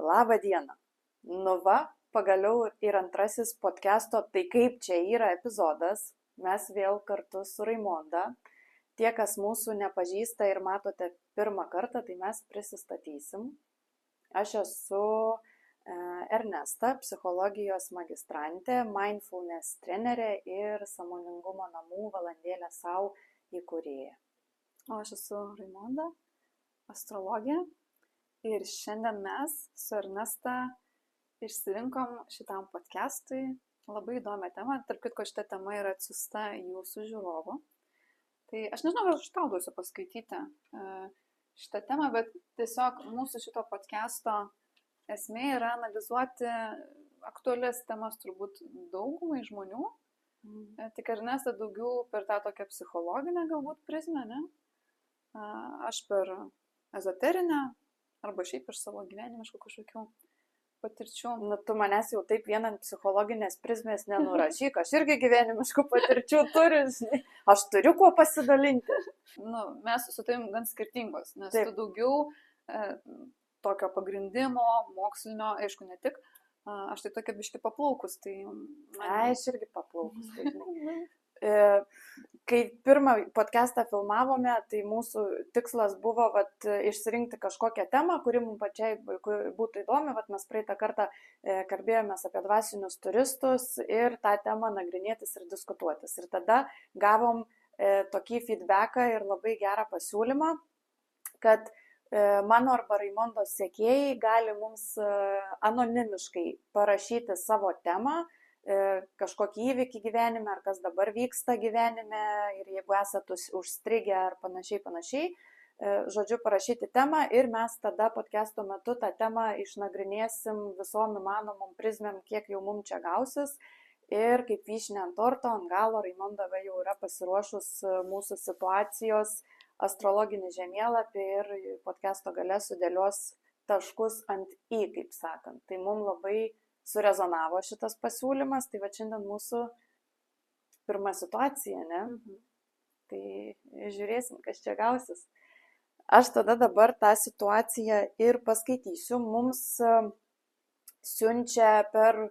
Labą dieną. Nu va, pagaliau ir antrasis podcast'o Tai kaip čia yra epizodas. Mes vėl kartu su Raimonda. Tie, kas mūsų nepažįsta ir matote pirmą kartą, tai mes prisistatysim. Aš esu Ernesta, psichologijos magistrantė, mindfulness trenerė ir sąmoningumo namų valandėlė savo įkūrėja. O aš esu Raimonda, astrologė. Ir šiandien mes su Ernesta išsirinkom šitam podcastui labai įdomią temą. Tarp kitko, šita tema yra atsiųsta jūsų žiūrovų. Tai aš nežinau, ar aš tau duosiu paskaityti šitą temą, bet tiesiog mūsų šito podcasto esmė yra analizuoti aktualias temas turbūt daugumai žmonių. Tik Ernesta daugiau per tą tokią psichologinę galbūt prizmę, ne? Aš per ezoterinę arba šiaip iš savo gyvenimiškų kažkokių patirčių. Nu, tu manęs jau taip vienant psichologinės prizmės nenurašyk, aš irgi gyvenimiškų patirčių turiu, žinai. Aš turiu kuo pasidalinti. Nu, mes su tavim gan skirtingos, nes Taip. tu daugiau tokio pagrindimo, mokslinio, aišku, ne tik. Aš tai tokia biški paplaukus, tai... Aš irgi paplaukus, tai žinai. Kai pirmą podcastą filmavome, tai mūsų tikslas buvo išsirinkti kažkokią temą, kuri mums pačiai būtų įdomi. Mes praeitą kartą kalbėjomės apie dvasinius turistus ir tą temą nagrinėtis ir diskutuotis. Ir tada gavom tokį feedbacką ir labai gerą pasiūlymą, kad mano arba Raimondos sekėjai gali mums anonimiškai parašyti savo temą, kažkokį įvykį gyvenime, ar kas dabar vyksta gyvenime, ir jeigu esate užstrigę ar panašiai, žodžiu, parašyti temą ir mes tada podcast'o metu tą temą išnagrinėsim visom įmanomom prizmėm, kiek jau mums čia gausis. Ir kaip vyšnia ant torto, ant galo Raimonda jau yra pasiruošus mūsų situacijos astrologinį žemėlapį ir podcast'o gale sudėlios taškus ant I, kaip sakant. Tai mums labai surezonavo šitas pasiūlymas, tai va šiandien mūsų pirma situacija, ne? Tai žiūrėsim, kas čia gausis. Aš tada dabar tą situaciją ir paskaitysiu. Mums siunčia per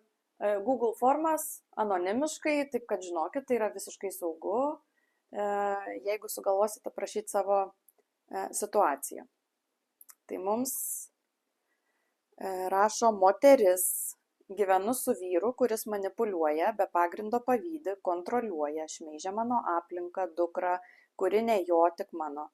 Google formas anonimiškai, taip kad žinokit, tai yra visiškai saugu, jeigu sugalvosite prašyti savo situaciją. Tai mums rašo moteris. Gyvenu su vyru, kuris manipuliuoja, be pagrindo pavydi, kontroliuoja, šmeižia mano aplinką, dukrą, kuri ne jo, tik mano.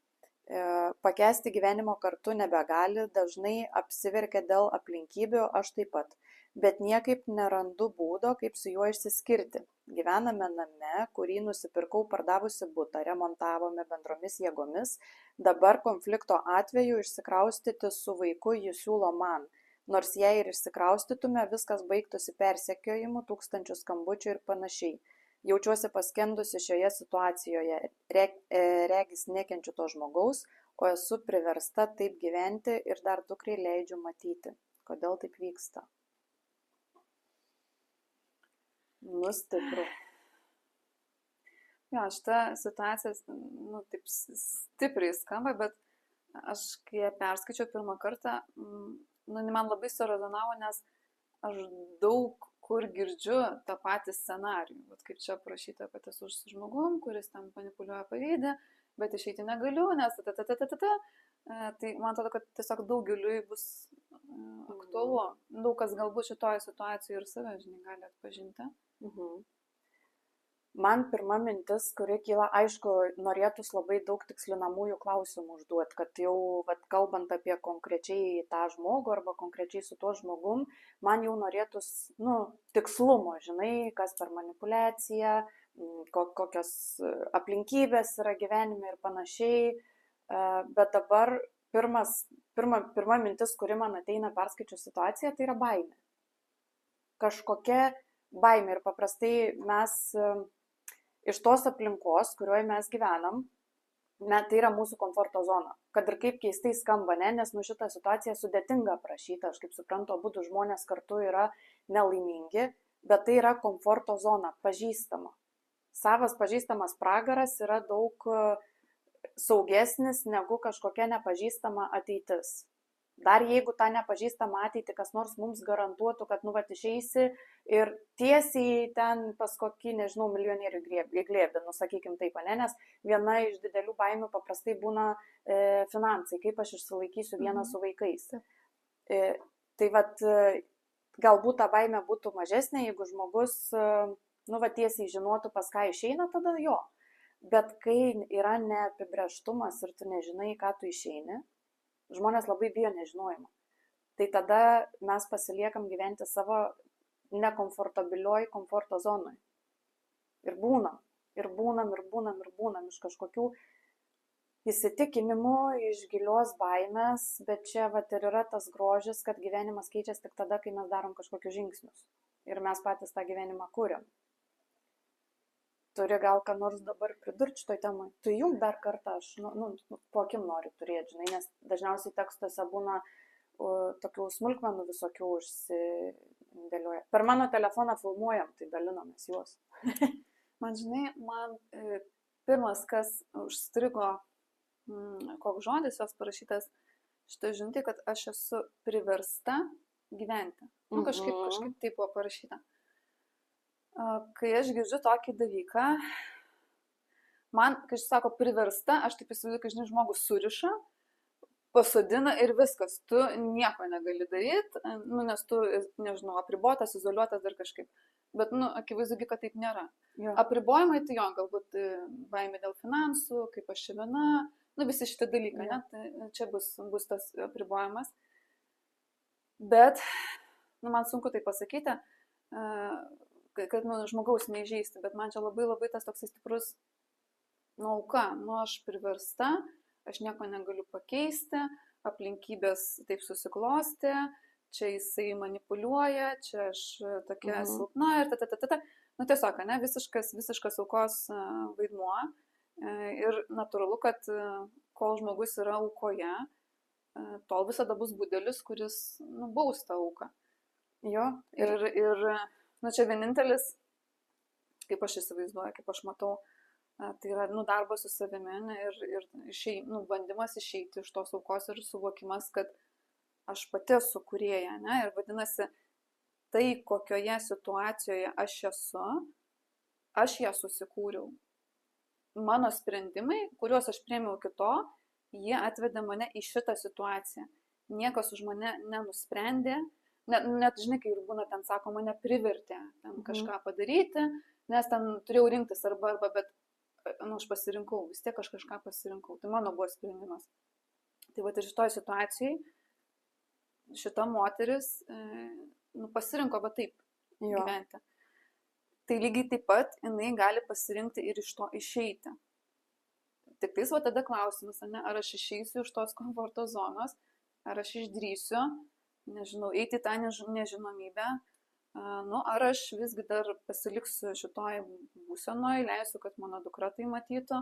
Pakęsti gyvenimo kartu nebegali, dažnai apsiverkia dėl aplinkybių, aš taip pat. Bet niekaip nerandu būdo, kaip su juo išsiskirti. Gyvename name, kurį nusipirkau pardavusi butą, remontavome bendromis jėgomis. Dabar konflikto atveju išsikraustyti su vaiku jis siūlo man. Nors jei ir išsikraustytume, viskas baigtųsi persekiojimu, 1000 skambučių ir panašiai. Jaučiuosi paskendusi šioje situacijoje, regis nekenčiu to žmogaus, o esu priversta taip gyventi ir dar dukrai leidžiu matyti. Kodėl taip vyksta? Stipru. Jo, šita situacija, taip stipriai skamba, bet aš, kai ją perskaičiau pirmą kartą, man labai surezonavo, nes aš daug kur girdžiu tą patį scenarijų. Kaip čia aprašyta, kad esu su žmogum, kuris tam manipuliuoja pavydi, bet išeiti negaliu, nes Tai man atrodo, kad tiesiog daugeliui bus aktualu. Daug kas galbūt šitoje situacijoje ir save, gali atpažinti. Man pirma mintis, kuri kyla, aišku, norėtus labai daug tikslinamųjų klausimų užduoti, kad jau kalbant apie konkrečiai tą žmogų arba konkrečiai su tuo žmogum, man jau norėtus, tikslumo, žinai, kas per manipuliaciją, kokios aplinkybės yra gyvenime ir panašiai, bet dabar pirma mintis, kuri man ateina perskaičius situaciją, tai yra baimė. Kažkokia baimė ir paprastai mes iš tos aplinkos, kurioje mes gyvenam, tai yra mūsų komforto zona. Kad ir kaip keistai skamba, nes šitą situaciją sudėtinga aprašyti, aš kaip suprantu, abu žmonės kartu yra nelaimingi, bet tai yra komforto zona, pažįstama. Savas pažįstamas pragaras yra daug saugesnis negu kažkokia nepažįstama ateitis. Dar jeigu tą nepažįstamą ateitį kas nors mums garantuotų, kad, nu, vat išeisi ir tiesiai ten pas kokį, nežinau, milijonierių glėbį, nu, sakykim taip, ne, nes viena iš didelių baimių paprastai būna finansai, kaip aš išsilaikysiu vieną su vaikais. Tai vat, galbūt ta baimė būtų mažesnė, jeigu žmogus, nu, va tiesiai žinotų, pas ką išeina, tada jo. Bet kai yra neapibrėžtumas ir tu nežinai, ką tu išeini, žmonės labai bijo nežinojimo. Tai tada mes pasiliekam gyventi savo nekomfortabilioj komforto zonui. Ir būnam iš kažkokių įsitikinimų, iš gilios baimės, bet čia vat ir yra tas grožis, kad gyvenimas keičiasi tik tada, kai mes darom kažkokius žingsnius. Ir mes patys tą gyvenimą kuriam. Turi gal ką nors dabar pridurti šitoj temai. Tu jung dar kartą, aš po akim noriu turėti, žinai, nes dažniausiai tekstuose būna tokių smulkmenų visokių užsidėlioja. Per mano telefoną filmuojam, tai dalinomės juos. Man, žinai, pirmas, kas užstrigo, koks žodis jos parašytas, šitą žinutį, kad aš esu priversta gyventi. Nu, kažkaip taip buvo parašyta. Kai aš girdžiu tokį dalyką, man, kai aš sako priversta, aš taip įsivaizduoju, kai, žinai, žmogus suriša, pasodina ir viskas, tu nieko negali daryti, nu, nes tu, nežinau, apribotas, izoliuotas dar kažkaip. Bet, nu, akivaizdu, kad taip nėra. Jo. Apribojimai, tai jo, galbūt baimė dėl finansų, kaip aš čia viena, nu, visi šitie dalykai, ne, tai čia bus tas apribojimas. Bet, nu, man sunku tai pasakyti, kad, nu, žmogaus neįžeisti, bet man čia labai tas toks stiprus auka, nu, aš priversta, aš nieko negaliu pakeisti, aplinkybės taip susiklosti, čia jisai manipuliuoja, čia aš tokia silpna ir nu, tiesiog, ne, visiškas aukos vaidmuo ir natūralu, kad kol žmogus yra aukoje, tol visada bus budelis, kuris, nu, baus tą auką. Jo, ir nu, čia vienintelis, kaip aš įsivaizduoju, kaip aš matau, tai yra, nu, darbas su savimi ir nu, bandymas išeiti iš tos aukos ir suvokimas, kad aš pati esu kūrėja, ne, ir vadinasi, tai, kokioje situacijoje aš esu, aš ją susikūriau. Mano sprendimai, kuriuos aš priėmiau iki to, jie atvedė mane į šitą situaciją. Niekas už mane nenusprendė. Net, žinai, kai ir būna ten, sako, mane privertė ten kažką padaryti, nes ten turėjau rinktis arba, bet, nu, aš pasirinkau, vis tiek aš kažką pasirinkau. Tai mano buvo sprendimas. Tai va, ir šitoj situacijai šita moteris, nu, pasirinko va taip gyventi. Tai lygiai taip pat jinai gali pasirinkti ir iš to išeiti. Tik tais va tada klausimas, ne, ar aš išeisiu iš tos komforto zonos, ar aš išdrįsiu, nežinau, eiti tą nežinomybę, nu, ar aš visgi dar pasiliksiu šitoj būsenoj, leisiu, kad mano dukra tai matytų,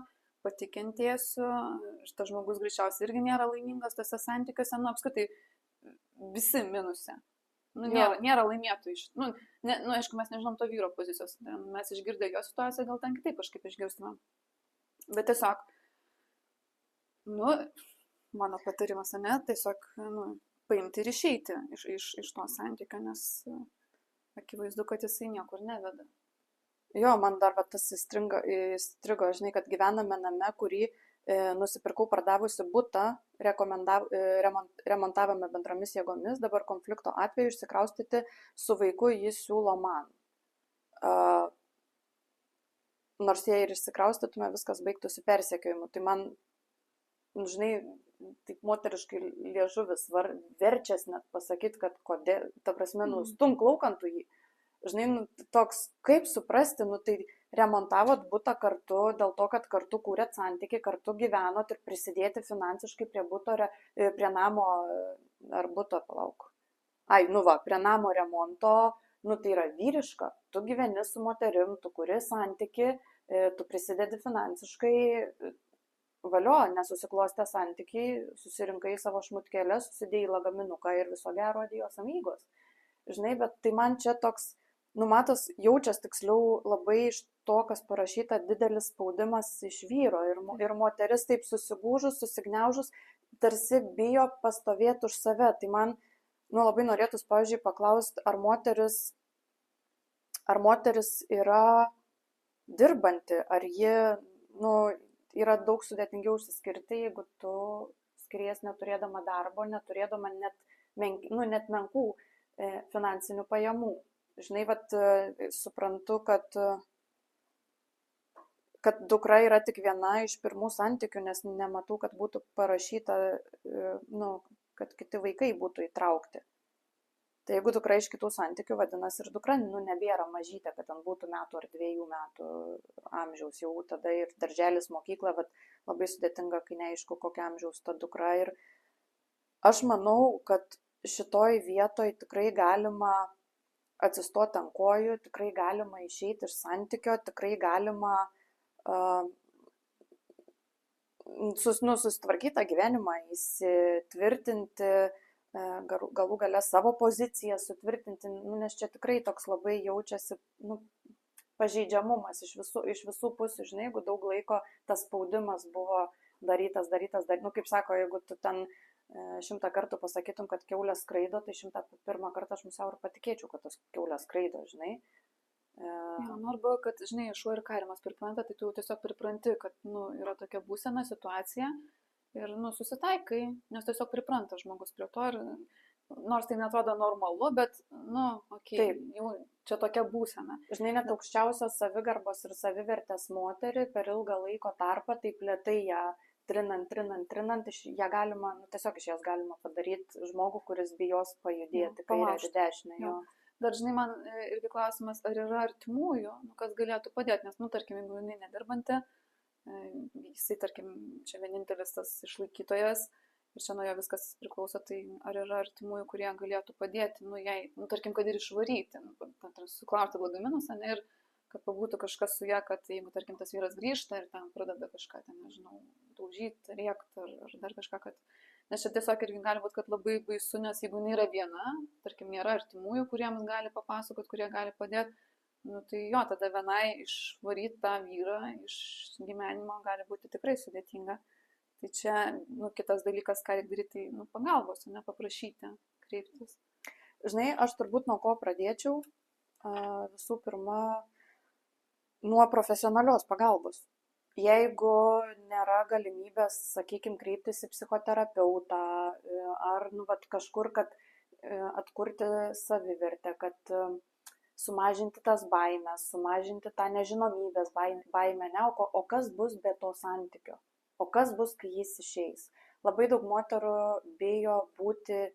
patikentėsiu, šitas žmogus greičiausiai irgi nėra laimingas tose santykiuose, nu, apskritai, visi minuse. Nu, nėra laimėtų iš, nu, aišku, mes nežinom to vyro pozicijos, mes išgirdę jo situaciją, gal ten kitaip kažkaip išgirstumėm. Bet tiesiog, nu, mano patarimas, ne, tiesiog, nu, paimti ir išeiti iš to santykio, nes akivaizdu, kad jisai niekur neveda. Jo, man dar tas įstrigo, žinai, kad gyvename name, kurį nusipirkau pardavusi butą, remontavome bendromis jėgomis, dabar konflikto atveju išsikraustyti su vaiku jis siūlo man. Nors jei ir išsikraustytume, viskas baigtųsi persekiojimu. Tai man, žinai, taip moteriškai liežuvis verčias net pasakyti, kad kodėl, ta prasme, nu, stumk laukantų jį. Žinai, nu, toks, kaip suprasti, nu, tai remontavot butą kartu, dėl to, kad kartu kūrėt santykį, kartu gyvenot ir prisidėti finansiškai prie buto, prie namo, ar buto, palauk. Nu va, prie namo remonto, nu, tai yra vyriška. Tu gyveni su moterim, tu kuri santykį, tu prisidedi finansiškai, valio, nesusiklostę santykiai, susirinkai savo šmutkėlę, susidėjai lagaminuką ir viso gero Dios amigos. Žinai, bet tai man čia toks, numatos, jaučias tiksliau labai iš to, kas parašyta, didelis spaudimas iš vyro ir moteris taip susigūžus, susigniaužus, tarsi bijo pastovėti už save. Tai man, labai norėtųs, pavyzdžiui, paklausti, ar moteris yra dirbanti, ar ji, yra daug sudėtingiau užsiskirti, jeigu tu skries neturėdama darbo, neturėdama net menkų finansinių pajamų. Žinai, suprantu, kad dukra yra tik viena iš pirmų santykių, nes nematau, kad būtų parašyta, kad kiti vaikai būtų įtraukti. Tai jeigu dukra iš kitų santykių, vadinasi ir dukra, nebėra mažytė, kad ten būtų metų ar 2 metų amžiaus, jau tada ir darželis, mokykla, labai sudėtinga, kai neaišku, kokia amžiaus ta dukra. Ir aš manau, kad šitoj vietoj tikrai galima atsistoti ant kojų, tikrai galima išeiti iš santykio, tikrai galima susitvarkyti tą gyvenimą, įsitvirtinti, galų gale savo poziciją sutvirtinti, nes čia tikrai toks labai jaučiasi pažeidžiamumas iš visų pusių, žinai, jeigu daug laiko tas spaudimas buvo darytas, kaip sako, jeigu tu ten 100 kartų pasakytum, kad kiaulė skraido, tai 101 kartą aš musiau ir patikėčiau, kad tos kiaulė skraido, žinai. Arba, kad, žinai, šuo ir karimas pripranta, tai tu tiesiog pripranti, kad, yra tokia būsena situacija ir, susitaikai, nes tiesiog pripranta žmogus prie to ir, nors tai netrodo normalu, bet, Taip. Jau čia tokia būsena. Žinai, net aukščiausios savigarbos ir savivertės moterį per ilgą laiko tarpą, taip lėtai ją trinant, ją galima, tiesiog iš jos galima padaryti žmogų, kuris bijos pajudėti kairę ir dešinę. Jo. Dar, žinai, man irgi klausimas, ar yra artimųjų, kas galėtų padėti, nes, tarkim, jeigu jinai nedirbanti, jisai, tarkim, čia vienintelis tas išlaikytojas ir čia nuo jo viskas priklauso, tai ar yra artimųjų, kurie galėtų padėti, jai, tarkim, kad ir išvaryti, suklausti lagaminus, ir kad pabūtų kažkas su ją, kad jeigu, tarkim, tas vyras grįžta ir ten pradeda kažką, nežinau, daužyti, rėkti ar dar kažką, kad... Nes čia tiesiog irgi gali būti, kad labai baisu, nes jeigu jinai yra viena, tarkim, nėra artimųjų, kuriems gali papasakoti, kurie gali padėti, tai jo, tada vienai išvaryti tą vyrą iš gyvenimo gali būti tikrai sudėtinga. Tai čia, kitas dalykas, ką reikia daryti, tai pagalbos, paprašyti, kreiptis. Žinai, aš turbūt nuo ko pradėčiau, visų pirma, nuo profesionalios pagalbos. Jeigu nėra galimybės, sakykime, kreiptis į psichoterapeutą ar kažkur, kad atkurti savivertę, kad sumažinti tas baimės, sumažinti tą nežinomybės baimę, o kas bus be to santykio, o kas bus, kai jis išeis. Labai daug moterų bijo būti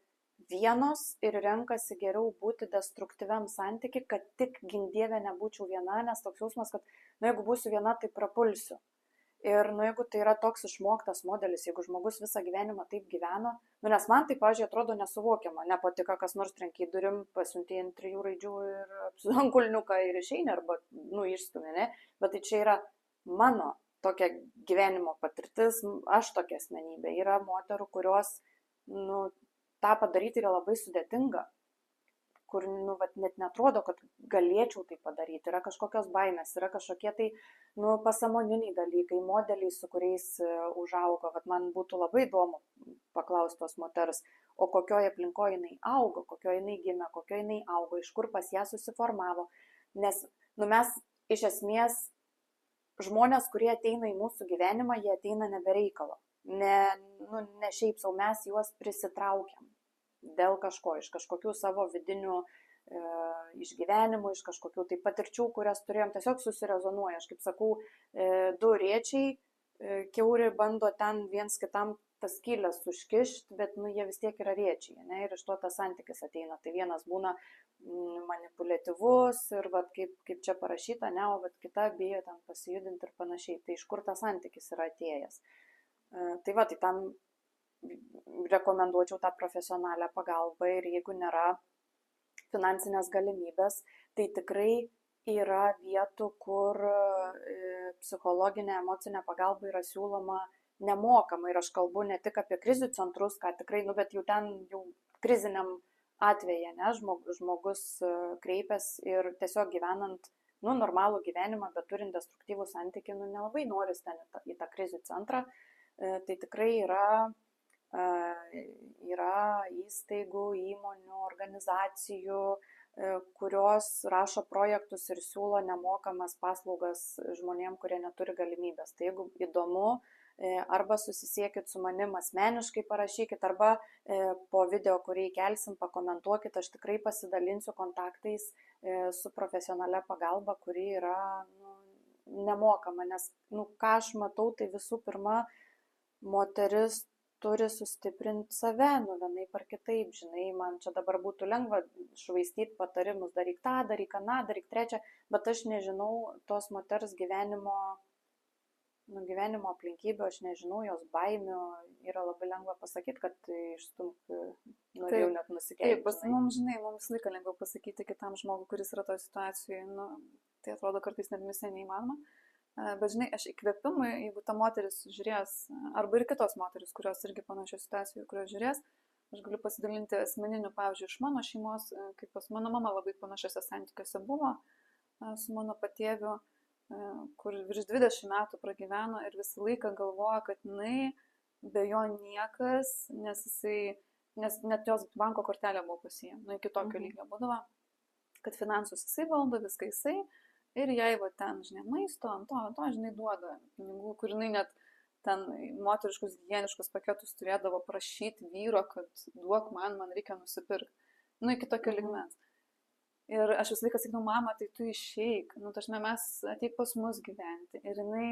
vienos ir renkasi geriau būti destruktyviam santykiui, kad tik gink Dieve nebūčiau viena, nes toks jausmas, kad jeigu būsiu viena, tai prapulsiu. Ir jeigu tai yra toks išmoktas modelis, jeigu žmogus visą gyvenimą taip gyveno, nes man tai, pavyzdžiui, atrodo nesuvokiama, nepatika, kas nors trenkia į durim, pasiuntė ant 3 raidžių ir apsidan kulniuką ir išeina, arba, išstumė, ne? Bet tai čia yra mano tokia gyvenimo patirtis, aš tokia asmenybė. Yra moterų, kurios, tą padaryti yra labai sudėtinga, kur, net netrodo, kad galėčiau tai padaryti. Yra kažkokios baimės, yra kažkokie tai, pasąmoniniai dalykai, modeliai, su kuriais užaugo. Man būtų labai įdomu paklausti tos moters, o kokioje aplinkoje jinai augo, kokioje jinai gimė, kokioje jinai augo, iš kur pas ją susiformavo. Nes, mes iš esmės žmonės, kurie ateina į mūsų gyvenimą, jie ateina nebereikalo. Ne šiaip sau, mes juos prisitraukiam. Dėl kažko, iš kažkokių savo vidinių išgyvenimų, iš kažkokių tai patirčių, kurias turėjom, tiesiog susirezonuoja. Aš kaip sakau, 2 rėčiai, kiauri bando ten viens kitam tas skylės užkišti, bet jie vis tiek yra rėčiai, ne? Ir iš to tas santykis ateina. Tai vienas būna manipuliatyvus ir kaip čia parašyta, ne, o kita bijo ten pasijudinti ir panašiai. Tai iš kur tas santykis yra atėjęs. Tai tam rekomenduočiau tą profesionalią pagalbą ir jeigu nėra finansinės galimybės, tai tikrai yra vietų, kur psichologinė, emocinė pagalba yra siūloma nemokamai. Ir aš kalbu ne tik apie krizių centrus, ką tikrai, bet jau ten jau kriziniam atveju, ne, žmogus kreipias ir tiesiog gyvenant normalų gyvenimą, bet turint destruktyvų santykį, nelabai noris ten į tą krizių centrą. Tai tikrai yra yra įstaigų, įmonių, organizacijų, kurios rašo projektus ir siūlo nemokamas paslaugas žmonėm, kurie neturi galimybės. Tai jeigu įdomu, arba susisiekit su manim asmeniškai, parašykit, arba po video, kurį kelsim, pakomentuokit, aš tikrai pasidalinsiu kontaktais su profesionalia pagalba, kuri yra nemokama, nes, ką aš matau, tai visų pirma, moteris turi sustiprinti save, vienaip ar kitaip, žinai, man čia dabar būtų lengva švaistyti patarimus, daryk tą, daryk aną, daryk trečią, bet aš nežinau tos moters gyvenimo aplinkybių, aš nežinau jos baimių, yra labai lengva pasakyti, kad išstumk, norėjau net nusikeisti. Taip, mums laiką lengviau pasakyti kitam žmogui, kuris yra toje situacijoje, tai atrodo kartais net misija neįmanoma. Bet žinai, aš įkvėpimui, jeigu ta moteris žiūrės, arba ir kitos moteris, kurios irgi panašios situacijų, kurios žiūrės, aš galiu pasidalinti asmeniniu, pavyzdžiui, iš mano šeimos, kaip pas mano mama labai panašiose santykiuose buvo su mano patėviu, kur virš 20 metų pragyveno ir visą laiką galvoja, kad jinai be jo niekas, nes net jos banko kortelė buvo pasiėmė, iki tokio lygio būdavo, kad finansus jisai valdo, viską jisai. Ir jai ten, žinai, maisto, ant to, žinai, duoda pinigų, kur jinai net ten moteriškus, higieniškus paketus turėdavo prašyti vyro, kad duok man reikia nusipirkti. Iki tokio lygmens. Ir aš visą laiką sakydavau, mama, tai tu išeik, mes ateik pas mus gyventi. Ir jinai,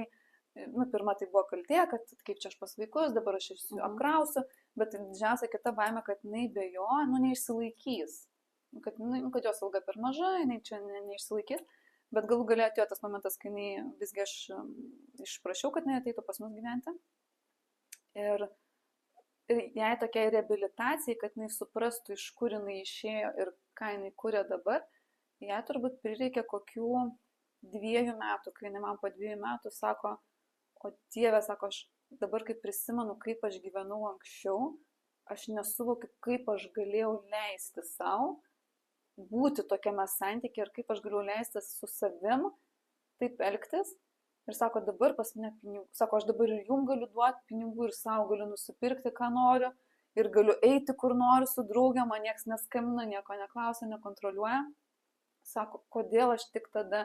pirma tai buvo kaltė, kad kaip čia aš pas vaikus, dabar aš apkrausiu, bet didžiausia kita baimė, kad jinai be jo, neišsilaikys. Kad jos alga per maža, jinai čia neišsilaikys. Bet galų galia atėjo tas momentas, kai visgi aš išprašiau, kad jinai ateitų pas mus gyventi. Ir jai tokiai reabilitacijai, kad jinai suprastų, iš kur jinai išėjo ir ką jinai kuria dabar, jai turbūt prireikė kokių 2 metų, kai jinai man po 2 metų sako, o Dieve, sako, aš dabar kaip prisimenu, kaip aš gyvenau anksčiau, aš nesuvokiu, kaip aš galėjau leisti savo būti tokiame santykiai ir kaip aš galiu leistis su savim, taip elgtis. Ir sako, dabar pas mane pinigų. Sako, aš dabar ir jum galiu duoti pinigų ir savo galiu nusipirkti, ką noriu. Ir galiu eiti, kur noriu su draugė, man nieks neskambina, nieko neklausia, nekontroliuoja. Sako, kodėl aš tik tada,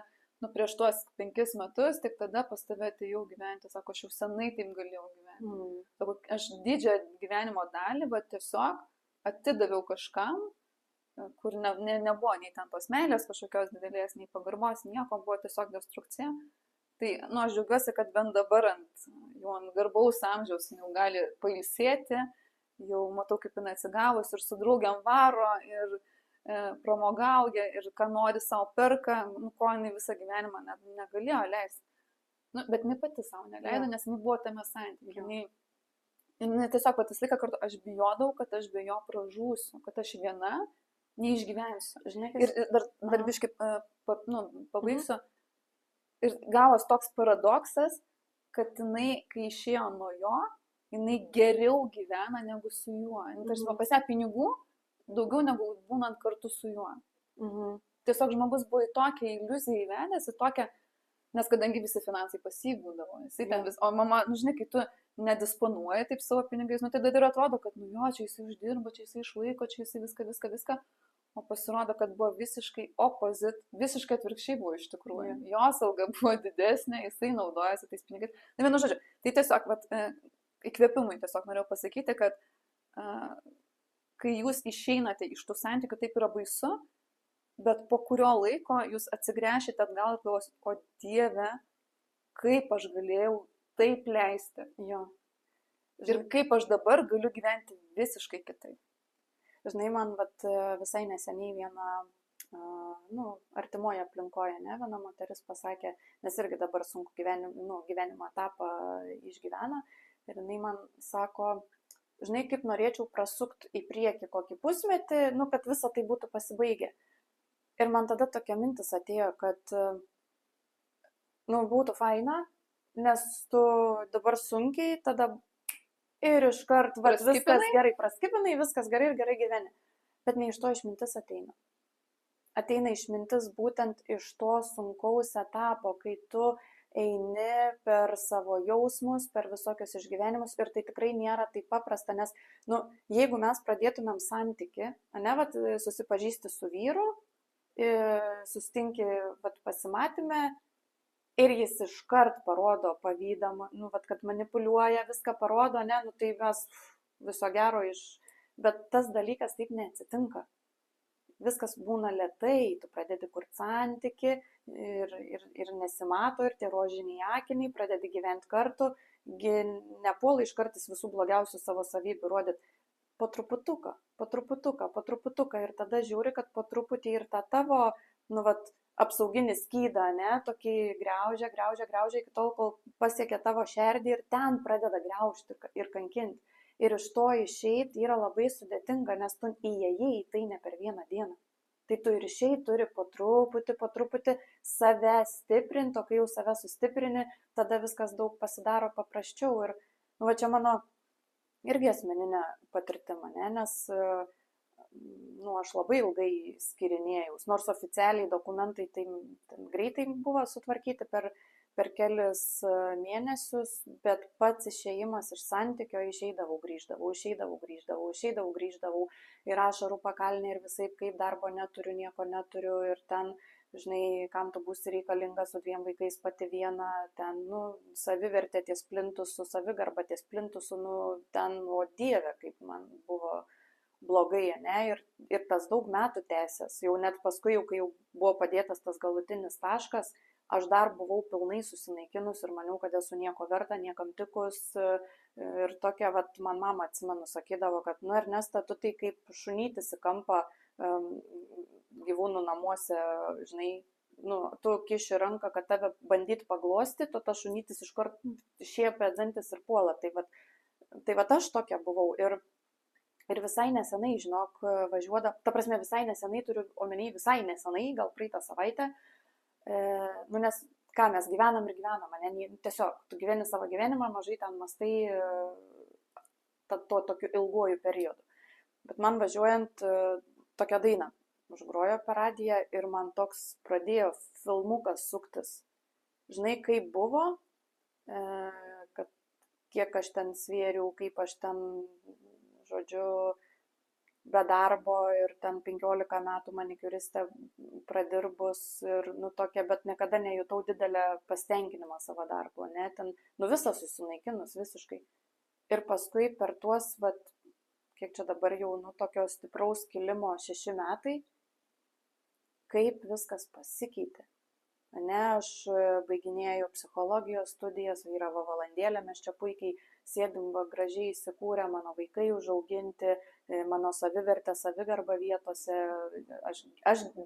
prieš tuos 5 metus, tik tada pas tave atėjau gyventi. Sako, aš jau senai taip galėjau gyventi. Sako, aš didžiąją gyvenimo dalį, bet tiesiog atidaviau kažkam, kur nebuvo nei ten tos meilės kažkokios didelės, nei pagarbos, nieko, buvo tiesiog destrukcija. Tai, aš džiaugiuosi, kad bent dabar ant garbaus amžiaus jau gali pailsėti, jau matau, kaip jinai atsigavus ir su draugiam varo, ir pramogauja, ir ką nori savo perka, ko jinai visą gyvenimą negalėjo leisti. Bet jinai pati savo neleido, nes jinai buvo tame santykiai. Jinai tiesiog patys laiką kartu, aš bijodavau, kad aš be jo pražūsiu, kad aš viena neišgyvensiu. Žinai, ir dar biškai pabaigsiu. Ir gavos toks paradoksas, kad jinai, kai išėjo nuo jo, jinai geriau gyvena negu su juo. Tarsi pas ją pinigų daugiau negu būnant kartu su juo. Tiesiog žmogus buvo į tokią iliuziją įvedęs, į tokią, nes kadangi visi finansai pasibūdavo. O mama, žinai, kai tu nedisponuoji taip savo pinigais, tai dar ir atrodo, kad čia jisai uždirba, čia jisai išlaiko, čia jisai viską. O pasirodo, kad buvo visiškai visiškai atvirkščiai buvo iš tikrųjų. Jos alga buvo didesnė, jisai naudojasi tais pinigais. Vienu žodžiu, tai tiesiog, įkvėpimui tiesiog norėjau pasakyti, kad kai jūs išeinate iš tų santykių, taip yra baisu, bet po kurio laiko jūs atsigręšite atgal ir galvosite, o Dieve, kaip aš galėjau taip leisti. Ir kaip aš dabar galiu gyventi visiškai kitaip. Žinai, man visai neseniai viena, artimoje aplinkoje, viena moteris pasakė, nes irgi dabar sunku gyvenimo etapą išgyvena, ir jinai man sako, žinai, kaip norėčiau prasukti į priekį kokį pusmetį, kad visa tai būtų pasibaigę. Ir man tada tokia mintis atėjo, kad, būtų faina, nes tu dabar sunkiai, tada ir iškart, viskas gerai, praskipinai, viskas gerai ir gerai gyveni. Bet ne iš to išmintis ateina. Ateina išmintis būtent iš to sunkaus etapo, kai tu eini per savo jausmus, per visokius išgyvenimus ir tai tikrai nėra taip paprasta, nes, jeigu mes pradėtumėm santyki, vat, susipažįsti su vyru, sustinki, vat, pasimatymę ir jis iškart parodo pavydą, vat, kad manipuliuoja, viską parodo, tai mes viso gero bet tas dalykas taip neatsitinka. Viskas būna lėtai, tu pradedi kurti santyki ir nesimato, ir tie rožiniai akiniai, pradedi gyventi kartu, nepuola iš kartais visų blogiausių savo savybių rodyti. Po truputuką ir tada žiūri, kad po truputį ir tą tavo, apsauginį skydą, tokį griaužia iki tol, kol pasiekia tavo šerdį ir ten pradeda griaužti ir kankinti. Ir iš to išeiti yra labai sudėtinga, nes tu įėjai į tai ne per vieną dieną. Tai tu ir išeiti turi po truputį save stiprinti, o kai jau save sustiprini, tada viskas daug pasidaro paprasčiau. Ir čia mano irgi asmeninė patirtima, nes aš labai ilgai skirinėjau, nors oficialiai dokumentai tai greitai buvo sutvarkyti per kelis mėnesius, bet pats išėjimas iš santykio, išeidavau, grįždavau ir ašarų pakalnė ir visaip kaip darbo neturiu, nieko neturiu ir ten, žinai, kam tu būsi reikalinga su 2 vaikais pati viena, ten, savivertė ties plintusu, savigarba ties plintusu, ten, o Dieve, kaip man buvo blogai, ir tas daug metų tęsės, jau net paskui, kai jau buvo padėtas tas galutinis taškas, aš dar buvau pilnai susinaikinus ir maniau, kad esu nieko verta, niekam tikus. Ir tokia, man mama, atsimenu, sakydavo, kad, Ernesta, tu tai kaip šunytis į kampą gyvūnų namuose, žinai, tu kiši ranką, kad tave bandyti paglostyti, o tas šunytis iškart šiepia dantis ir puola. Tai aš tokia buvau. Ir visai nesenai, žinok, važiuoda, ta prasme visai nesenai, turiu omeny visai nesenai, gal praeitą savaitę, nes ką mes gyvenam, tiesiog tu gyveni savo gyvenimą, mažai ten mastai to tokiu ilguoju periodu. Bet man važiuojant tokią dainą užgrojo per radiją ir man toks pradėjo filmukas suktis. Žinai, kaip buvo, kad kiek aš ten svėriau, kaip aš ten, žodžiu, be darbo ir ten 15 metų manikiuristė pradirbus ir, tokia, bet niekada nejutau didelę pasitenkinimą savo darbo, ten, visą susinaikinus visiškai. Ir paskui per tuos, kiek čia dabar jau, tokio stipraus kilimo 6 metai, kaip viskas pasikeitė. Aš baiginėjau psichologijos studijas, vyravo valandėlę, mes čia puikiai sėdim, gražiai įsikūrę, mano vaikai užauginti, mano savivertė, savigarba vietose.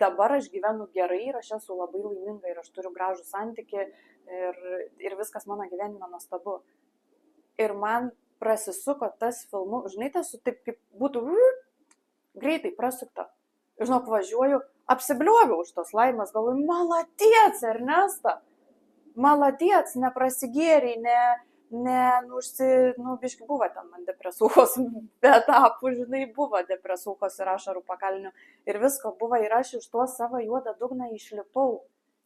Dabar aš gyvenu gerai ir aš esu labai laiminga ir aš turiu gražų santykį ir viskas mano gyvenime nuostabu. Ir man prasisuko tas filmu, žinai, tas taip kaip būtų greitai prasukta. Žinok, važiuoju, apsiblioviau už tos laimės, galvoju, maladiec, Ernesta, maladiec, neprasigėriai, biški buvo ten man depresūkos, etapų, žinai, buvo depresūkos ir ašarų pakalnių ir visko buvo ir aš iš to savo juodą dugną išlipau,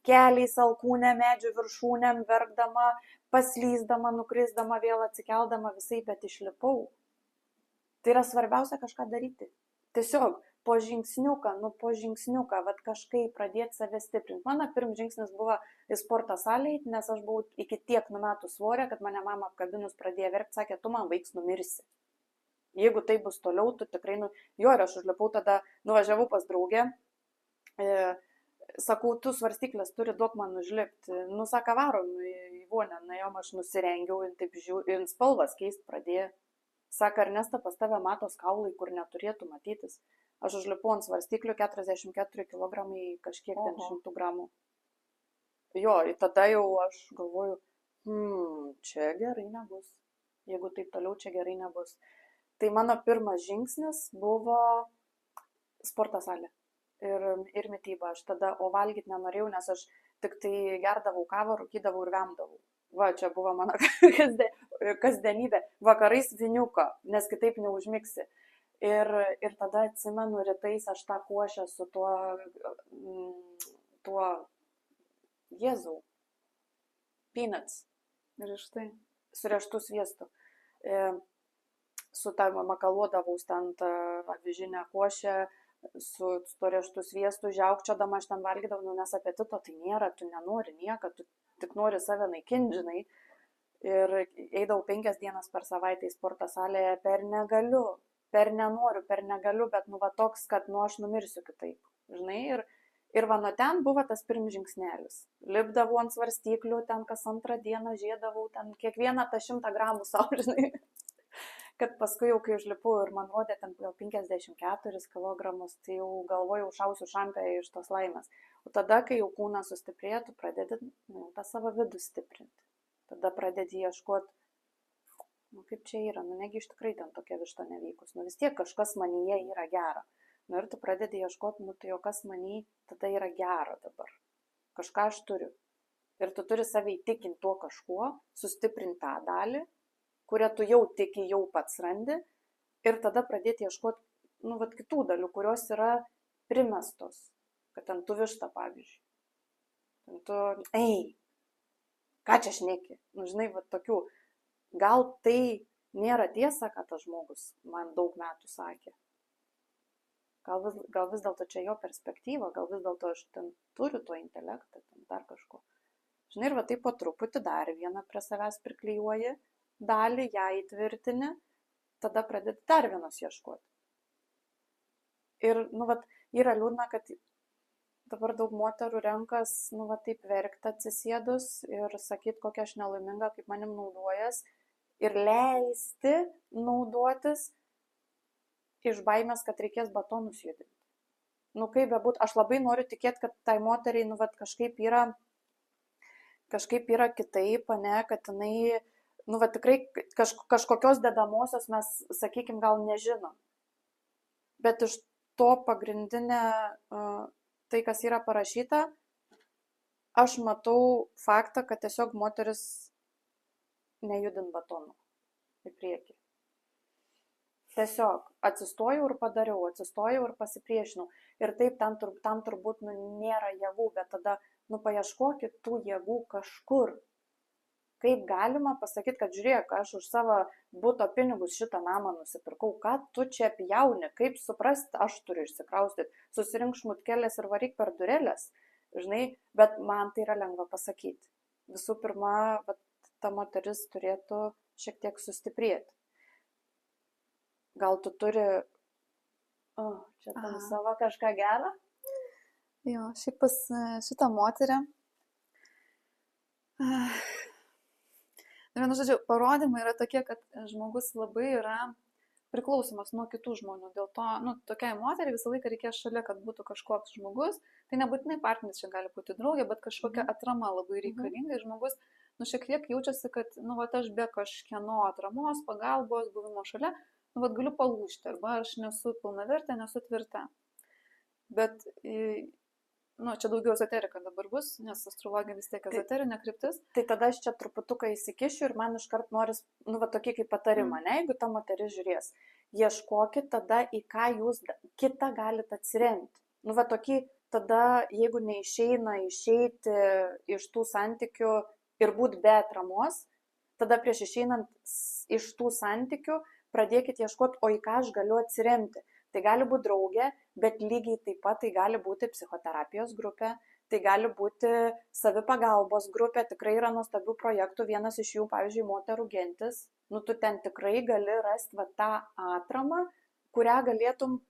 keliais alkūnę, medžių viršūnėm, verkdama, paslysdama, nukrisdama, vėl atsikeldama visai, bet išlipau. Tai yra svarbiausia kažką daryti. Tiesiog po žingsniuką, kažkaip pradėti save stiprinti. Mano pirmas žingsnis buvo į sporto salę, nes aš buvau iki tiek numetų svorę, kad mane mama apkabinus pradėjo verkti, sakė, tu man vaiks numirsi. Jeigu tai bus toliau, tu tikrai, ir aš užlipau tada, nuvažiavau pas draugę, sakau, tu svarstyklės turi duok man užlipti. Saka, varom į vonę, nuėjom, aš nusirengiau ir taip žiūrėjau, ir spalvas keist pradėjo. Saka, Ernesta, pas tave matos kaulai, kur neturėtų matytis. Aš užlipau ant svarstyklių 44 kg kažkiek ten 100 gramų. Jo, ir tada jau aš galvoju, čia gerai nebus. Jeigu taip toliau, čia gerai nebus. Tai mano pirmas žingsnis buvo sporto salė ir mityba. Aš tada, o valgyti nenorėjau, nes aš tik tai gerdavau kavą, rūkydavau ir vemdavau. Čia buvo mano kasdienybė. Vakarais viniuką, nes kitaip neužmigsi. Ir tada atsimenu, rytais aš tą košę su tuo Jėzau. peanuts. Riešutai. Su riešutų sviestu. Su tą makaluodavaus ten tą avižinę košę, su to riešutų sviestu, žiaukčiodama aš ten valgydavau, nes apetito tai nėra, tu nenori nieko, tu tik nori save naikinti, žinai. Ir eidavau 5 dienas per savaitę į sporto salėje, per negaliu, per nenoriu, per negaliu, bet nu va toks, kad nu aš numirsiu kitaip, žinai. Ir va nuo ten buvo tas pirmas žingsnelis. Lipdavau ant svarstyklių, ten kas 2 dieną žiedavau, ten kiekvieną tą 100 gramų sau, žinai. Kad paskui jau kai užlipau ir man rodė ten gal 54 kilogramus, tai jau galvojau šausiu šampę iš tos laimės. O tada, kai jau kūnas sustiprėja, tu pradedi tą savo vidų stiprinti. Tada pradedi ieškoti, kaip čia yra, negi iš tikrai ten tokia višta nevykus, vis tiek kažkas manyje yra gera. Ir tu pradedi ieškoti, tai jau kas many tada yra gera dabar. Kažką aš turiu. Ir tu turi save įtikinti tuo kažkuo, sustiprinti tą dalį, kurią tu jau tiki, jau pats randi. Ir tada pradėti ieškoti, kitų dalių, kurios yra primestos. Kad ten tu višta, pavyzdžiui. Ten tu, ką čia šneki? Žinai, tokių. Gal tai nėra tiesa, kad tas žmogus man daug metų sakė. Gal vis dėlto čia jo perspektyva, gal vis dėlto aš ten turiu to intelektą, ten dar kažko. Žinai, ir taip po truputį dar vieną prie savęs priklijuoji dalį, ją įtvirtini, tada pradedi dar vienos ieškoti. Ir, yra liūdna, kad dabar daug moterų renkas, taip verkti atsisėdus ir sakyti, kokia aš nelaiminga, kaip manim naudojas, ir leisti naudotis iš baimės, kad reikės batonus judinti. Kaip bebūt, aš labai noriu tikėti, kad tai moteriai, kažkaip yra kitaip, kad jinai, tikrai kažkokios dedamosios mes, sakykim, gal nežinom. Bet iš to pagrindinė, tai, kas yra parašyta, aš matau faktą, kad tiesiog moteris nejudin batonų į priekį. Tiesiog atsistojau ir padariau, atsistojau ir pasipriešinau. Ir taip tam turbūt nėra jėgų, bet tada paieškokit tų jėgų kažkur. Kaip galima pasakyti, kad žiūrėk, aš už savo buto pinigus šitą namą nusipirkau, ką tu čia pjauni, kaip suprasti, aš turiu išsikraustyti, susirink šmutkelės ir varyk per durelės, žinai, bet man tai yra lengva pasakyti. Visų pirma, ta moteris turėtų šiek tiek sustiprėti. Gal tu turi, čia tam savo kažką gerą? Jo, šiaip pas šitą moterį, vienu žodžiu, parodymai yra tokie, kad žmogus labai yra priklausomas nuo kitų žmonių. Dėl to, tokiai moteriai visą laiką reikės šalia, kad būtų kažkoks žmogus. Tai nebūtinai partneris čia gali būti draugė, bet kažkokia atrama labai reikalinga. Ir žmogus, šiek tiek jaučiasi, kad, aš be kažkieno atramos, pagalbos, buvimo šalia, galiu palūžti, arba aš nesu pilnavertė, nesu tvirta. Bet, čia daugiau ezoterika dabar bus, nes astrologija vis tiek ezoterinė kryptis. Tai tada aš čia truputuką įsikišiu ir man iškart noris, tokį kaip patarimą, jeigu ta moteris žiūrės, ieškokit tada, į ką jūs kitą galite atsiremti. Tokį tada, jeigu neišeina išeiti iš tų santykių ir būti be atramos, tada prieš išeinant iš tų santykių, pradėkit ieškoti, o į ką aš galiu atsiremti. Tai gali būti draugė, bet lygiai taip pat tai gali būti psichoterapijos grupė, tai gali būti savipagalbos grupė, tikrai yra nuostabių projektų, vienas iš jų, pavyzdžiui, moterų gentis. Tu ten tikrai gali rasti tą atramą, kurią galėtum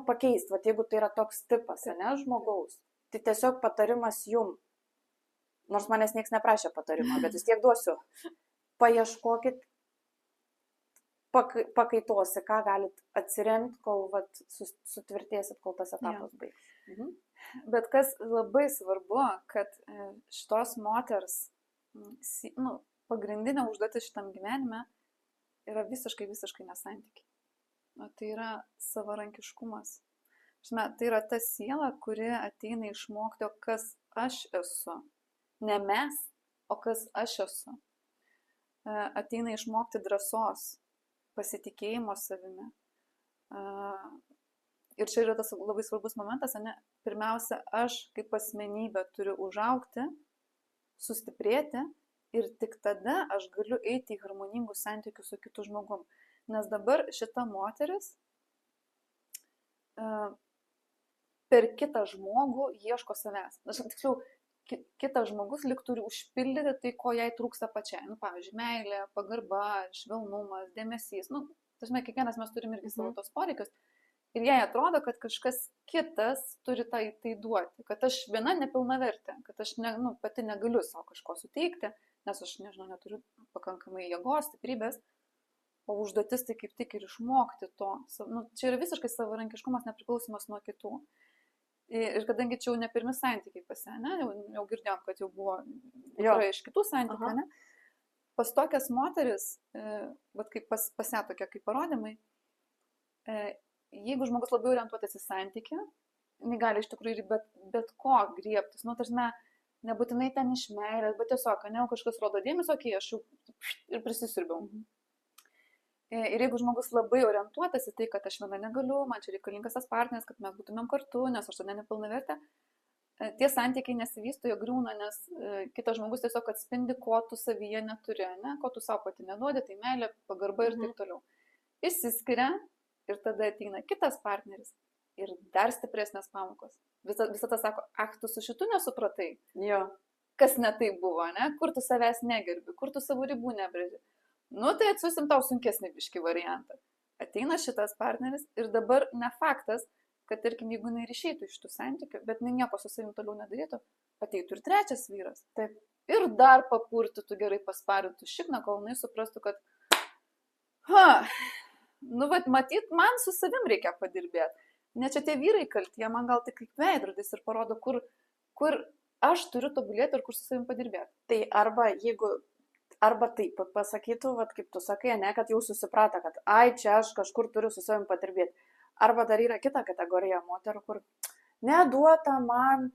pakeisti, jeigu tai yra toks tipas, žmogaus. Tai tiesiog patarimas jum. Nors manęs nieks neprašė patarimo, bet vis tiek duosiu. Paieškokit pakaitosi, ką galit atsiremti, kol sutvirtėsit, kol tas etapas baigs. Bet kas labai svarbu, kad šitos moters pagrindinė užduotis šitam gyvenime yra visiškai nesantykiai. Tai yra savarankiškumas. Tai yra ta siela, kuri ateina išmokti, kas aš esu. Ne mes, o kas aš esu. Ateina išmokti drąsos, pasitikėjimo savimi. Ir čia yra tas labai svarbus momentas, pirmiausia, aš kaip asmenybė turiu užaugti, sustiprėti Ir tik tada aš galiu eiti į harmoningus santykius su kitu žmogum. Nes dabar šita moteris per kitą žmogų ieško savęs. Tiksliau, kitas žmogus lyg turi užpildyti tai, ko jai trūksta pačiai. Nu, pavyzdžiui, meilė, pagarba, švelnumas, dėmesys. Nu, tažnai, kiekvienas mes turim irgi savo tos poreikius. Ir jai atrodo, kad kažkas kitas turi tai duoti. Kad aš viena nepilnavertė. Kad aš pati negaliu savo kažko suteikti. Nes aš, nežinau, neturiu pakankamai jėgos, stiprybės. O užduotis tai kaip tik ir išmokti to. Nu, čia yra visiškai savarankiškumas, nepriklausomas nuo kitų. Ir kadangi čia jau ne pirmi santykiai pas ją, ne, jau girdėjom, kad jau buvo iš kitų santykių, ne, pas tokias moteris, kaip pas ją tokia kaip parodymai, jeigu žmogus labiau orientuotas į santykį, jis gali iš tikrųjų ir bet ko griebtis, nu, tarsi nebūtinai ten iš meilės, bet tiesiog, ne, kažkas rodo dėmesio, aš jau ir prisisirbiau. Ir jeigu žmogus labai orientuotas į tai, kad aš viena negaliu, man čia reikalingas tas partneris, kad mes būtumėm kartu, nes aš tada nepilnavertė, tie santykiai nesivysto, jie griūna, nes kitas žmogus tiesiog atspindi, ko tu savyje neturi, ne? Ko tu savo pati neduodi, tai meilė, pagarba ir taip toliau. Išsiskiria ir tada ateina kitas partneris ir dar stipresnės pamokos. Visada sako, tu su šitu nesupratai. Jo. Kas ne taip buvo, ne? Kur tu savęs negerbi, kur tu savo ribų nebrėži. Nu, tai atsiusim tau sunkesnį biškį variantą. Ateina šitas partneris ir dabar ne faktas, kad, tarkim, jeigu jinai išeitų iš tų santykių, bet nieko su savim toliau nedarytų, ateitų ir trečias vyras. Taip. Ir dar papurtytų gerai pasparintų šikną, kol jinai suprastų, kad matyt, man su savim reikia padirbėti. Ne čia tie vyrai kalti, jie man gal tik kaip veidrodis ir parodo, kur aš turiu tobulėti ir kur su savim padirbėti. Tai arba taip pasakytų, kaip tu sakai, ne, kad jau susiprata, kad čia aš kažkur turiu su savim padirbėti. Arba dar yra kita kategorija moterų, kur neduota man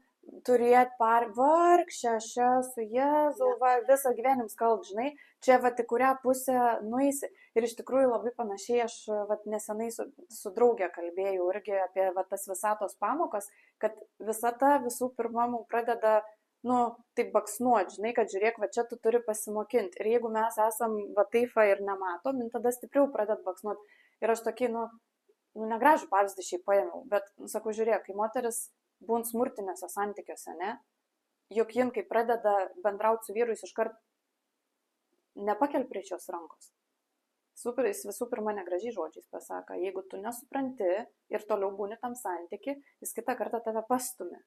turėti vargšę, su Jėzu, visą gyvenim skalb, žinai, čia į kurią pusę nueisi. Ir iš tikrųjų labai panašiai aš nesenai su draugė kalbėjau irgi apie tas visatos pamokas, kad visata visų pirma mums pradeda taip baksnuot, žinai, kad žiūrėk, čia tu turi pasimokinti. Ir jeigu mes esam taifa ir nematom, tada stipriau pradeda baksnuot. Ir aš tokį, negražų pavyzdį šiaip paėmiau, bet, sakau, žiūrėk, kai moteris būna smurtinėse santykiuose, ne, juk jin, kai pradeda bendrauti su vyru, jis iškart nepakel prieš jos rankos. Jis visų pirma negražiai žodžiais pasako, jeigu tu nesupranti ir toliau būni tam santyki, jis kitą kartą tave pastumi.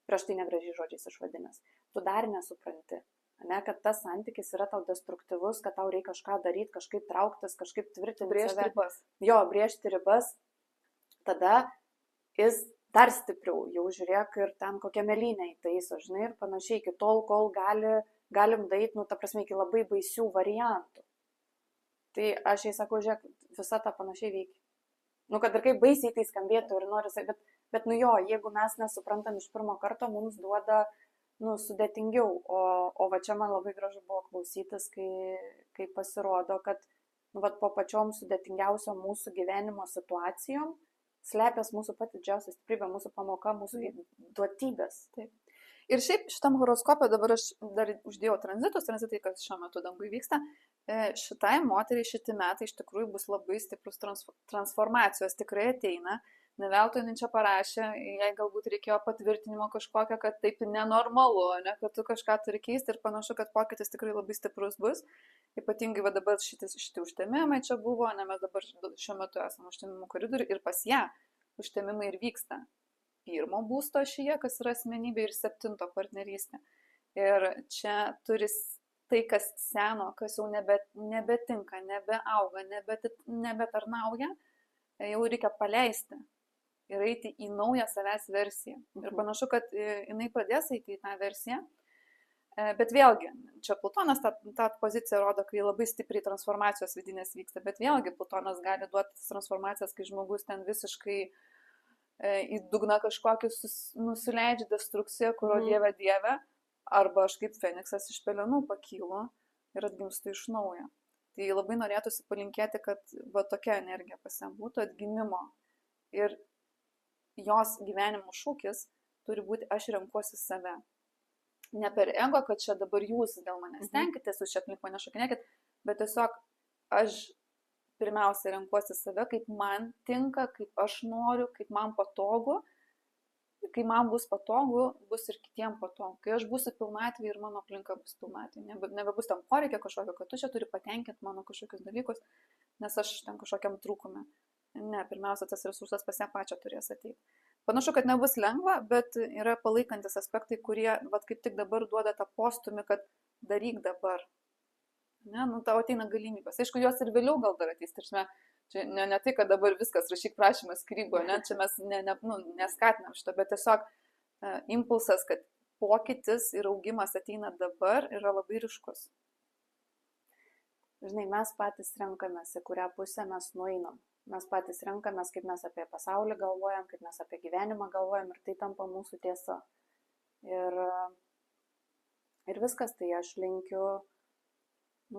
Prieš tai negražiai žodžiais išvadinęs. Tu dar nesupranti, ne, kad tas santykis yra tau destruktyvus, kad tau reikia kažką daryti, kažkaip trauktis, kažkaip tvirtinti brėžti ribas. Jo, brėžti ribas. Tada jis dar stipriau, jau žiūrėk ir ten kokią mėlynę įtaiso, žinai, ir panašiai, iki tol, kol galim daryti, ta prasme, iki labai baisių variantų. Tai aš jai sakau, žiūrėk, visą tą panašiai veikia. Kad ir kaip baisiai tai skambėtų ir nori sakyti, bet jeigu mes nesuprantam iš pirmo karto, mums duoda, sudėtingiau. O čia man labai gražu buvo klausytis, kai pasirodo, kad, po pačiom sudėtingiausiom mūsų gyvenimo situacijom slepias mūsų pati didžiausia stiprybė, mūsų pamoka, mūsų duotybės. Taip. Ir šiaip šitam horoskopė dabar aš dar uždėjau tranzitai, kas šiuo metu dangui vyksta. Šitai moteriai šitie metai iš tikrųjų bus labai stiprus transformacijos, tikrai ateina. Ne veltui jinai čia parašė, jai galbūt reikėjo patvirtinimo kažkokio, kad taip nenormalu, ne, kad tu kažką turi keisti ir panašu, kad pokytis tikrai labai stiprus bus. Ypatingai dabar šitie užtemimai čia buvo, ne, mes dabar šiuo metu esame užtemimų koridorių ir pas ją užtemimai ir vyksta. 1 būsto ašyje, kas yra asmenybė, ir 7 partnerystė. Ir čia turi tai, kas seno, kas jau nebetinka, nebeauga, nebetarnauja, jau reikia paleisti ir eiti į naują savęs versiją. Ir panašu, kad jinai pradės eiti į tą versiją. Bet vėlgi, čia Plutonas tą poziciją rodo, kai labai stipriai transformacijos vidinės vyksta. Bet vėlgi, Plutonas gali duoti transformacijas, kai žmogus ten visiškai į dugną kažkokį nusileidžia destrukciją, kurio dieve, arba aš kaip Feniksas iš pelenų pakylu ir atgimstu iš naujo. Tai labai norėtųsi palinkėti, kad tokia energija pas ją būtų atgimimo. Ir jos gyvenimo šūkis turi būti aš renkuosi save. ne per ego, kad čia dabar jūs dėl manęs tenkitės, jūs čia aplink mane šokinėkit, bet tiesiog aš pirmiausia renkuosi save, kaip man tinka, kaip aš noriu, kaip man patogu. Kai man bus patogu, bus ir kitiem patogu. Kai aš būsiu pilnatvėje ir mano aplinka bus pilnatvėje. Nebebus tam poreikio kažkokio, kad tu čia turi patenkinti mano kažkokius dalykus, nes aš ten kažkokiam trūkume. Ne, pirmiausia, tas resursas pas ją pačią turės ateiti. Panašu, kad nebus lengva, bet yra palaikantis aspektai, kurie vat, kaip tik dabar duoda tą postumį, kad daryk dabar. Ne, nu, tau ateina galimybės. Aišku, jos ir vėliau gal dar ateis. Čia ne tai, kad dabar viskas rašyk prašymą skrybo, ne, čia mes neskatinam šito, bet tiesiog impulsas, kad pokytis ir augimas ateina dabar, yra labai ryškus. Žinai, mes patys renkamės, į kurią pusę mes nueinam. Mes patys renkamės, kaip mes apie pasaulį galvojam, kaip mes apie gyvenimą galvojam ir tai tampa mūsų tiesa. Ir viskas, tai aš linkiu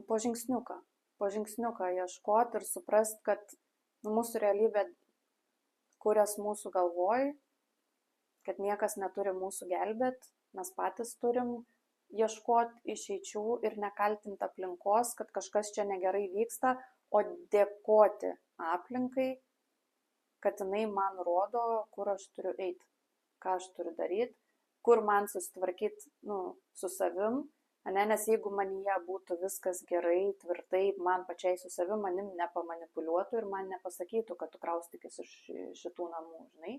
po žingsniuką ieškoti ir suprast, kad mūsų realybė kurias mūsų galvoj, kad niekas neturi mūsų gelbėt, mes patys turim ieškoti išeičių ir nekaltinti aplinkos, kad kažkas čia negerai vyksta, o dėkoti aplinkai, kad jinai man rodo, kur aš turiu eiti, ką aš turiu daryti, kur man susitvarkyti su savim. Nes jeigu manyje būtų viskas gerai, tvirtai, man pačiai su savim, manim nepamanipuliuotų ir man nepasakytų, kad tu kraustykis iš šitų namų, žinai.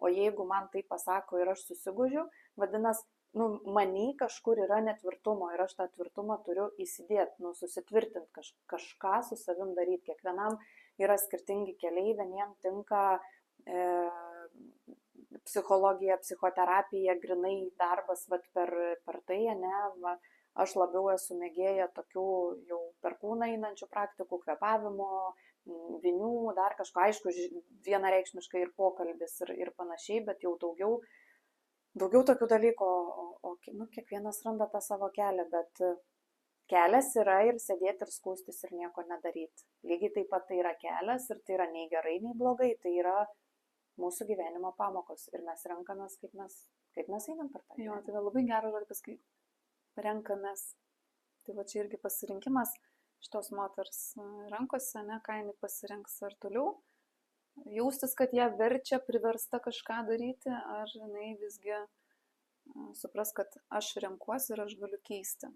O jeigu man tai pasako ir aš susigūžiu, vadinasi, manį kažkur yra netvirtumo ir aš tą tvirtumą turiu įsidėti, susitvirtinti, kažką su savim daryti. Kiekvienam yra skirtingi keliai, vieniem tinka psichologija, psichoterapija, grinai darbas per tai, ne. Aš labiau esu mėgėja tokių jau per kūną einančių praktikų, kvėpavimo, vinių, dar kažko, aišku, vienareikšmiškai ir pokalbis ir panašiai, bet jau daugiau tokių dalykų, o kiekvienas randa tą savo kelią, bet kelias yra ir sėdėti ir skūstis ir nieko nedaryti. Lygiai taip pat tai yra kelias ir tai yra nei gerai, nei blogai, tai yra mūsų gyvenimo pamokos ir mes renkamės, kaip mes einam per tą. Jo, tai labai geras žodis, kai renkamės. Tai va čia irgi pasirinkimas šitos moters rankose, ne, ką jinai pasirinks ar toliau. Jaustis, kad ją verčia, priversta kažką daryti, ar jinai visgi supras, kad aš renkuosi ir aš galiu keisti.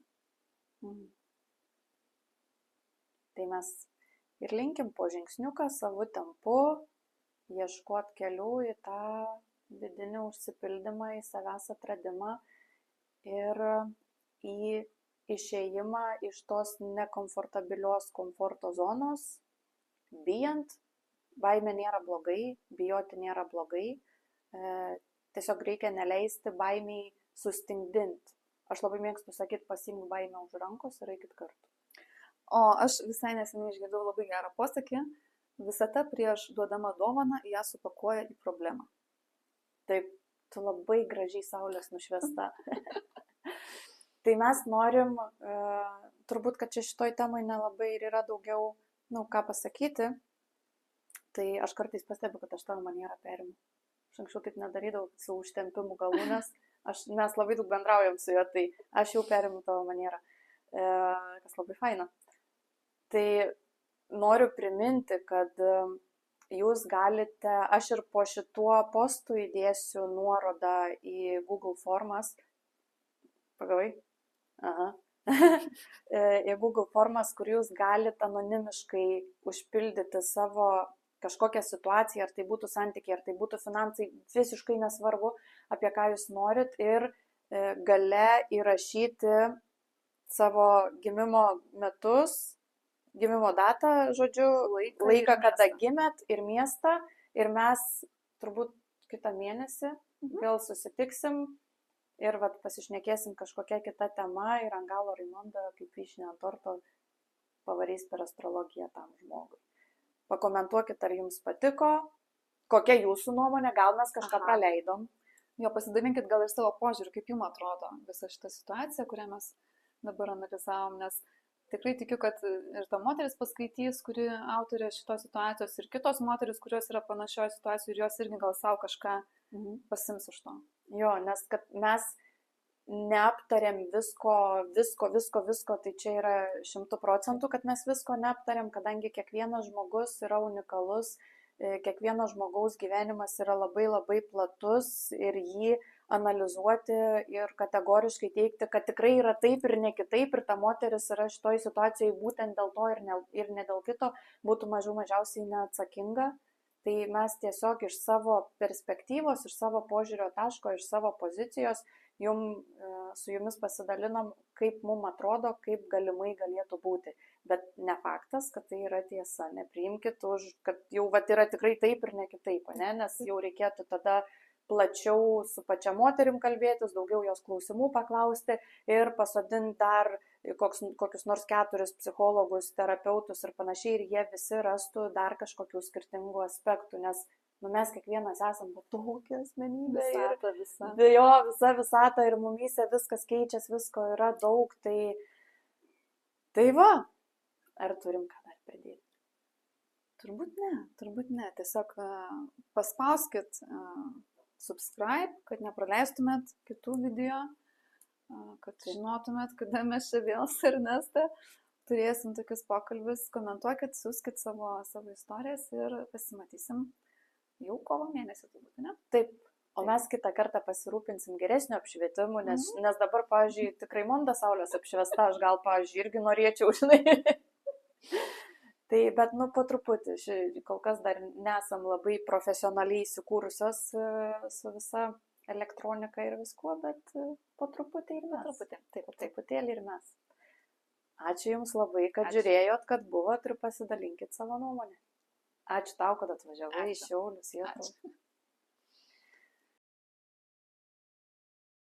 Tai mes ir linkim po žingsniuką savo tempu ieškoti kelių į tą vidinį užsipildymą, į savęs atradimą ir į išėjimą iš tos nekomfortabilios komforto zonos, bijant. Baimė nėra blogai, bijoti nėra blogai, tiesiog reikia neleisti baimiai sustingdinti. Aš labai mėgstu sakyti, pasiimk baimę už rankos ir eikit kartu. O aš visai neseniai išgirdau labai gerą posakį, visata prieš duodama dovaną ją supakuoja į problemą. Taip, tu labai gražiai saulės nušviesta. Tai mes norim, turbūt, kad čia šitoj temai nelabai ir yra daugiau, ką pasakyti, tai aš kartais pastebiu, kad aš tavo manierą perimu. Aš anksčiau taip nedarydavau su užtempimu galų, nes mes labai daug bendraujam su juo, tai aš jau perimu tavo manierą, kas labai faina. Tai noriu priminti, kad jūs galite, aš ir po šituo postu įdėsiu nuorodą į Google formas, pagavai? Aha. Į Google formas, kur jūs galite anonimiškai užpildyti savo kažkokią situaciją, ar tai būtų santykiai, ar tai būtų finansai, visiškai nesvarbu, apie ką jūs norit, ir gale įrašyti savo gimimo metus, gimimo datą, žodžiu, laiką kada gimėt ir miestą, ir mes turbūt kitą mėnesį vėl susitiksim ir pasišnekėsim kažkokia kita tema ir ant galo Raimonda, kaip vyšnia ant torto, pavarys per astrologiją tam žmogui. Pakomentuokit, ar jums patiko, kokia jūsų nuomonė, gal mes kažką praleidom. Jo, pasidalinkit gal ir savo požiūrį, kaip jums atrodo visa šita situacija, kurią mes dabar analizavom, nes tikrai tikiu, kad ir ta moteris paskaitys, kuri autorė šitos situacijos, ir kitos moteris, kurios yra panašioje situacijoje, ir jos irgi gal savo kažką pasims iš to. Jo, nes kad mes neaptarėm visko, tai čia yra 100%, kad mes visko neaptarėm, kadangi kiekvienas žmogus yra unikalus, kiekvieno žmogaus gyvenimas yra labai labai platus ir jį analizuoti ir kategoriškai teikti, kad tikrai yra taip ir ne kitaip ir ta moteris yra šitoj situacijai būtent dėl to ir ne dėl kito, būtų mažiausiai neatsakinga. Tai mes tiesiog iš savo perspektyvos, iš savo požiūrio taško, iš savo pozicijos su jumis pasidalinom, kaip mums atrodo, kaip galimai galėtų būti. Bet ne faktas, kad tai yra tiesa. Nepriimkit kad jau yra tikrai taip ir ne kitaip, ne? Nes jau reikėtų tada plačiau su pačia moterim kalbėtis, daugiau jos klausimų paklausti ir pasodinti dar kokius nors 4 psichologus, terapeutus ir panašiai, ir jie visi rastų dar kažkokių skirtingų aspektų, nes mes kiekvienas esam tokia asmenybė. Visa visata ir mumyse viskas keičiasi, visko yra daug, tai va, ar turim ką dar pridėti? Turbūt ne. Tiesiog paspauskit subscribe, kad nepraleistumėt kitų video, kad žinotumėt, kada mes čia vėl su Ernesta turėsim tokius pokalbius. Komentuokit, siųskit savo istorijas ir pasimatysim jau kovo mėnesį, turbūt, ne? Taip. O mes kitą kartą pasirūpinsim geresnio apšvietimu, nes dabar, pavyzdžiui, tikrai Monda saulės apšviesta, aš gal, pavyzdžiui, irgi norėčiau, žinai. Tai, bet, po truputį, kol kas dar nesam labai profesionaliai įsikūrusios su visa elektronika ir viskuo, bet po truputį ir mes. Taip, truputėlį ir mes. Ačiū Jums labai, kad žiūrėjot, kad buvot ir pasidalinkit savo nuomonę. Ačiū tau, kad atvažiavai į Šiaulius.